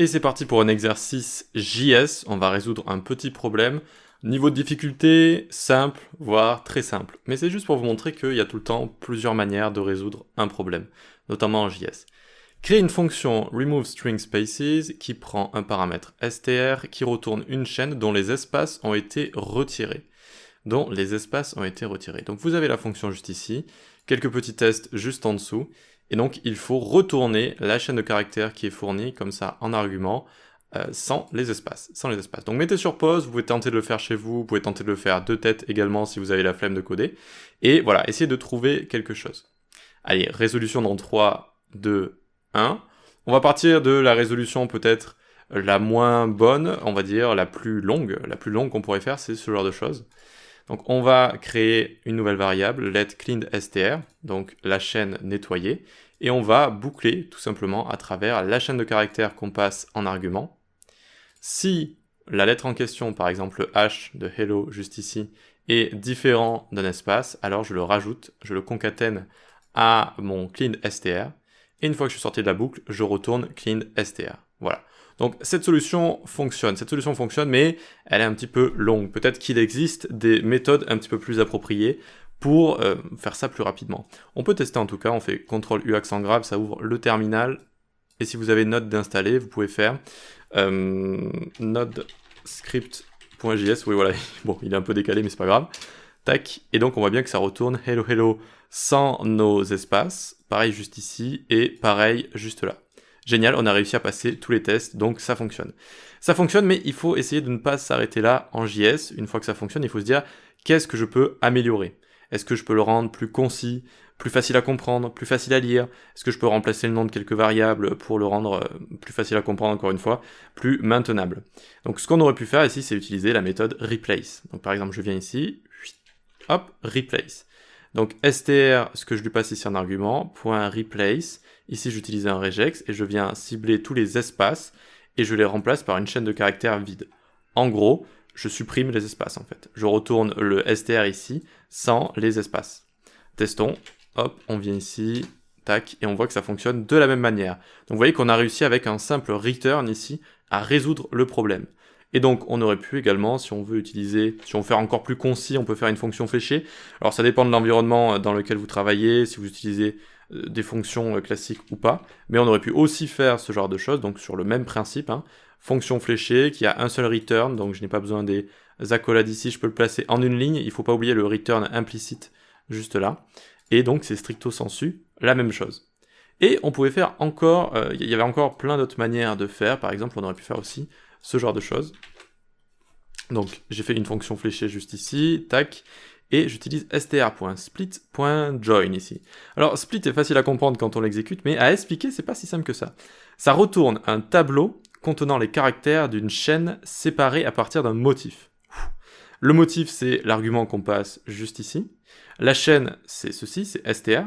Et c'est parti pour un exercice JS, on va résoudre un petit problème. Niveau de difficulté, simple, voire très simple. Mais c'est juste pour vous montrer qu'il y a tout le temps plusieurs manières de résoudre un problème, notamment en JS. Créer une fonction removeStringSpaces qui prend un paramètre str qui retourne une chaîne dont les espaces ont été retirés. Donc vous avez la fonction juste ici, quelques petits tests juste en dessous, et donc il faut retourner la chaîne de caractères qui est fournie comme ça en argument, sans les espaces. Donc mettez sur pause, vous pouvez tenter de le faire chez vous, vous pouvez tenter de le faire de tête également si vous avez la flemme de coder, et voilà, essayez de trouver quelque chose. Allez, résolution dans 3, 2, 1. On va partir de la résolution peut-être la moins bonne, on va dire la plus longue qu'on pourrait faire, c'est ce genre de choses. Donc on va créer une nouvelle variable, letCleanedStr, donc la chaîne nettoyée, et on va boucler tout simplement à travers la chaîne de caractères qu'on passe en argument. Si la lettre en question, par exemple le H de hello juste ici, est différent d'un espace, alors je le rajoute, je le concatène à mon cleanedstr, et une fois que je suis sorti de la boucle, je retourne cleanedstr. Voilà. Donc cette solution fonctionne, mais elle est un petit peu longue. Peut-être qu'il existe des méthodes un petit peu plus appropriées pour faire ça plus rapidement. On peut tester en tout cas, on fait CTRL-U accent grave, ça ouvre le terminal, et si vous avez Node d'installer, vous pouvez faire node script.js, oui voilà, bon il est un peu décalé mais c'est pas grave, tac, et donc on voit bien que ça retourne hello hello sans nos espaces, pareil juste ici, et pareil juste là. Génial, on a réussi à passer tous les tests, donc ça fonctionne. Ça fonctionne, mais il faut essayer de ne pas s'arrêter là en JS. Une fois que ça fonctionne, il faut se dire, qu'est-ce que je peux améliorer? Est-ce que je peux le rendre plus concis, plus facile à comprendre, plus facile à lire? Est-ce que je peux remplacer le nom de quelques variables pour le rendre plus facile à comprendre, encore une fois, plus maintenable? Donc ce qu'on aurait pu faire ici, c'est utiliser la méthode replace. Donc par exemple, je viens ici, hop, replace. Donc str, ce que je lui passe ici en argument, point .replace, ici j'utilise un regex et je viens cibler tous les espaces et je les remplace par une chaîne de caractères vide. En gros, je supprime les espaces en fait. Je retourne le str ici sans les espaces. Testons, hop, on vient ici, tac, et on voit que ça fonctionne de la même manière. Donc vous voyez qu'on a réussi avec un simple return ici à résoudre le problème. Et donc, on aurait pu également, si on veut utiliser, si on veut faire encore plus concis, on peut faire une fonction fléchée. Alors, ça dépend de l'environnement dans lequel vous travaillez, si vous utilisez des fonctions classiques ou pas. Mais on aurait pu aussi faire ce genre de choses, donc sur le même principe, hein. Fonction fléchée qui a un seul return, donc je n'ai pas besoin des accolades ici, je peux le placer en une ligne. Il ne faut pas oublier le return implicite juste là. Et donc, c'est stricto sensu la même chose. Et on pouvait faire encore, il y avait encore plein d'autres manières de faire. Par exemple, on aurait pu faire aussi ce genre de choses. Donc j'ai fait une fonction fléchée juste ici, tac, et j'utilise str.split.join ici. Alors split est facile à comprendre quand on l'exécute, mais à expliquer c'est pas si simple que ça. Ça retourne un tableau contenant les caractères d'une chaîne séparée à partir d'un motif. Le motif c'est l'argument qu'on passe juste ici. La chaîne c'est ceci, c'est str.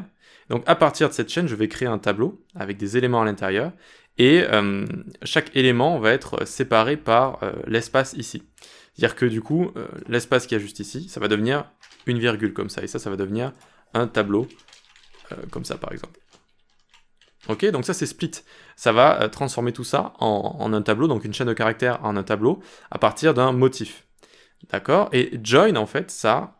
Donc à partir de cette chaîne, je vais créer un tableau avec des éléments à l'intérieur, et chaque élément va être séparé par l'espace ici. C'est-à-dire que du coup, l'espace qu'il y a juste ici, ça va devenir une virgule comme ça, et ça va devenir un tableau comme ça par exemple. Ok, donc ça c'est split. Ça va transformer tout ça en un tableau, donc une chaîne de caractères en un tableau, à partir d'un motif. D'accord? Et join en fait, ça,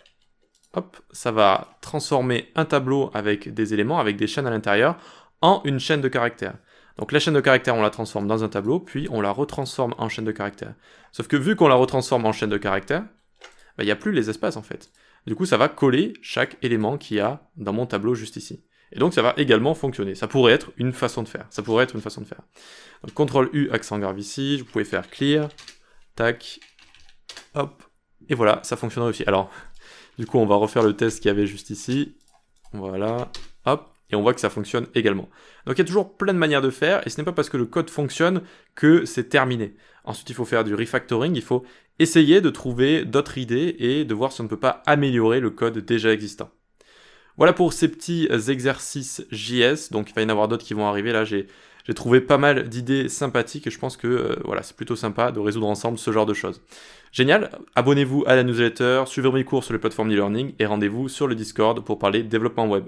hop, ça va transformer un tableau avec des éléments, avec des chaînes à l'intérieur, en une chaîne de caractères. Donc la chaîne de caractères, on la transforme dans un tableau, puis on la retransforme en chaîne de caractères. Sauf que vu qu'on la retransforme en chaîne de caractères, il n'y a plus les espaces en fait. Du coup, ça va coller chaque élément qu'il y a dans mon tableau juste ici. Et donc ça va également fonctionner. Ça pourrait être une façon de faire. Donc CTRL-U, accent grave ici, vous pouvez faire clear, tac, hop, et voilà, ça fonctionnerait aussi. Alors, du coup, on va refaire le test qu'il y avait juste ici. Voilà, hop. Et on voit que ça fonctionne également. Donc il y a toujours plein de manières de faire, et ce n'est pas parce que le code fonctionne que c'est terminé. Ensuite, il faut faire du refactoring, il faut essayer de trouver d'autres idées et de voir si on ne peut pas améliorer le code déjà existant. Voilà pour ces petits exercices JS, donc il va y en avoir d'autres qui vont arriver. Là, j'ai trouvé pas mal d'idées sympathiques, et je pense que voilà, c'est plutôt sympa de résoudre ensemble ce genre de choses. Génial, abonnez-vous à la newsletter, suivez mes cours sur les plateformes d'e-learning, et rendez-vous sur le Discord pour parler développement web.